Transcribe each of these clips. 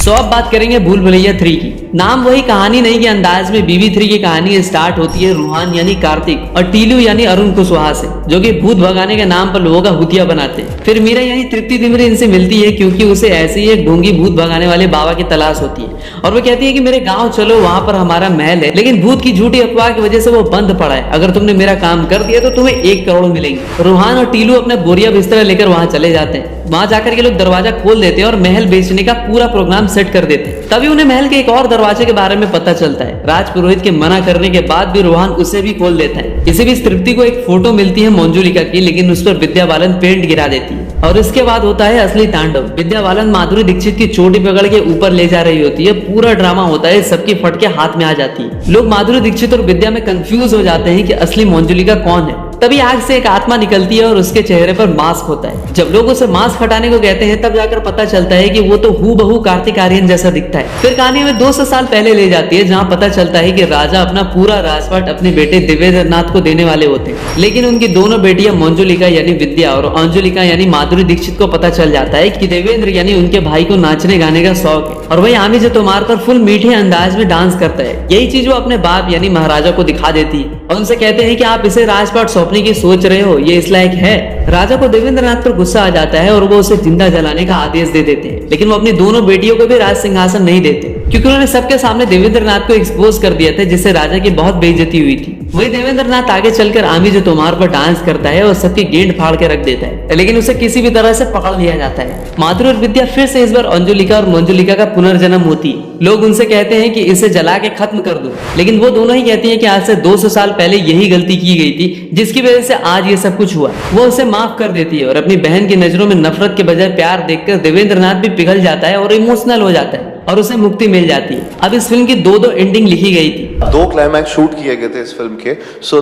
सो अब बात करेंगे भूल भुलैया 3 की। नाम वही कहानी नहीं के अंदाज में बीबी 3 की कहानी स्टार्ट होती है रूहान यानी कार्तिक और टीलू यानी अरुण कुशवाहा से, जो कि भूत भगाने के नाम पर लोगों का हुतिया बनाते हैं। फिर मीरा यानी तृप्ति दिमरी इनसे मिलती है क्योंकि उसे ऐसे ही एक ढोंगी भूत भगाने वाले बाबा की तलाश होती है और वो कहती है कि मेरे गाँव चलो, वहाँ पर हमारा महल है, लेकिन भूत की झूठी अफवाह की वजह से वो बंद पड़ा है। अगर तुमने मेरा काम कर दिया तो तुम्हें 1 करोड़ मिलेंगे। रूहान और टीलू अपने बोरिया बिस्तरा लेकर वहाँ चले जाते हैं। वहां जाकर के लोग दरवाजा खोल देते हैं और महल बेचने का पूरा प्रोग्राम सेट कर देते हैं। तभी उन्हें महल के एक और दरवाजे के बारे में पता चलता है। राजपुरोहित के मना करने के बाद भी रोहन उसे भी खोल देता है। इसी बीच तृप्ति को एक फोटो मिलती है मंजुलिका की, लेकिन उस पर विद्या बालन पेंट गिरा देती है और इसके बाद होता है असली तांडव। विद्या बालन माधुरी दीक्षित की चोटी पकड़ के ऊपर ले जा रही होती है। पूरा ड्रामा होता है, सबकी फटके हाथ में आ जाती है। लोग माधुरी दीक्षित और विद्या में कंफ्यूज हो जाते हैं कि असली मंजुलिका कौन है। तभी आग से एक आत्मा निकलती है और उसके चेहरे पर मास्क होता है। जब लोग उसे मास्क हटाने को कहते हैं तब जाकर पता चलता है कि वो तो हूबहू कार्तिक आर्यन जैसा दिखता है। फिर कहानी में 200 साल पहले ले जाती है, जहाँ पता चलता है कि राजा अपना पूरा राजपाट अपने बेटे देवेंद्र नाथ को देने वाले होते हैं, लेकिन उनकी दोनों बेटियां मंजुलिका यानी विद्या और अंजुलिका यानी माधुरी दीक्षित को पता चल जाता है कि देवेंद्र यानी उनके भाई को नाचने गाने का शौक है और वही आमिर तोमार पर फुल मीठे अंदाज में डांस करता है। यही चीज वो अपने बाप यानी महाराजा को दिखा देती है और उनसे कहते हैं कि आप इसे राजपाट सौंपने की सोच रहे हो, ये इस लायक है। राजा को देवेंद्र नाथ पर गुस्सा आ जाता है और वो उसे जिंदा जलाने का आदेश दे देते हैं, लेकिन वो अपनी दोनों बेटियों को भी राज सिंहासन नहीं देते क्योंकि उन्होंने सबके सामने देवेंद्र नाथ को एक्सपोज कर दिया था, जिससे राजा की बहुत बेइज्जती हुई थी। वही देवेंद्र नाथ आगे चलकर आमिर तोमार पर डांस करता है और सबकी गेंद फाड़ के रख देता है, लेकिन उसे किसी भी तरह से पकड़ लिया जाता है। माधुरी और विद्या फिर से इस बार अंजुलिका और मंजुलिका का पुनर्जन्म होती है। लोग उनसे कहते हैं कि इसे जला के खत्म कर दो, लेकिन वो दोनों ही कहती हैं कि आज से 200 साल पहले यही गलती की गई थी, जिसकी वजह से आज ये सब कुछ हुआ। वो उसे माफ कर देती है और अपनी बहन की नजरों में नफरत के बजाय प्यार देखकर देवेंद्र नाथ भी पिघल जाता है और इमोशनल हो जाता है और उसे मुक्ति मिल जाती है। अब इस फिल्म की दो एंडिंग लिखी गई थी। 2 क्लाइमैक्स शूट किए गए थे इस फिल्म के, so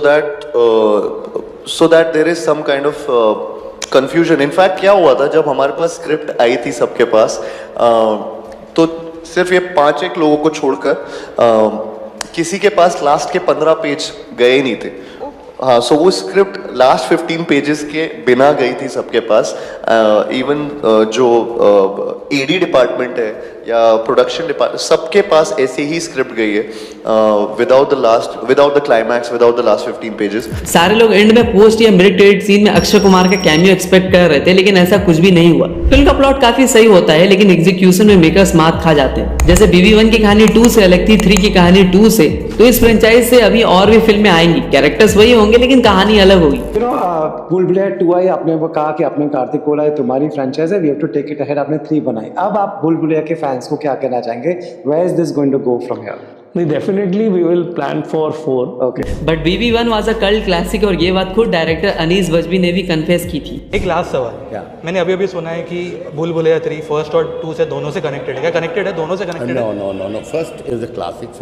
that there is some kind of confusion. In fact क्या हुआ था, जब हमारे पास स्क्रिप्ट आई थी सबके पास, तो सिर्फ ये 5-1 लोगों को छोड़कर किसी के पास लास्ट के 15 पेज गए नहीं थे। हाँ, सो वो स्क्रिप्ट लास्ट 15 पेजेस के बिना गई थी सबके पास। इवन जो एडी डिपार्टमेंट है या प्रोडक्शन डिपार्टमेंट, सबके पास ऐसे ही स्क्रिप्ट गई है without the climax, without the last 15 pages. सारे लोग एंड में पोस्ट या मिड क्रेडिट सीन में अक्षय कुमार का कैमियो एक्सपेक्ट कर रहे थे, लेकिन ऐसा कुछ भी नहीं हुआ। फिल्म का प्लॉट काफी सही होता है, लेकिन एग्जीक्यूशन में मेकर्स मात खा जाते हैं। जैसे BB1 की कहानी 2 से अलग थी, 3 की कहानी 2 से, तो इस फ्रेंचाइज से अभी और भी फिल्में आएंगी। कैरेक्टर्स वही होंगे लेकिन कहानी अलग होगी। भूल भुलैया 2 आई, आपने वो कहा कि आपने कार्तिक बोला है तुम्हारी फ्रेंचाइज है, we have to take it ahead, आपने 3 बनाई। अब आप भूल भुलैया के फैंस को क्या कहना चाहेंगे? Where is this going to go from here? नहीं, definitely we will plan for 4। Okay, but BB1 was a cult classic और ये बात खुद डायरेक्टर अनीस बजमी ने भी कन्फेस की थी। एक लास्ट सवाल, मैंने अभी सुना है कि भूल भुलैया 3 फर्स्ट और 2 से दोनों से कनेक्टेड है। क्या कनेक्टेड है? दोनों से कनेक्टेड है? No. First is a classic film.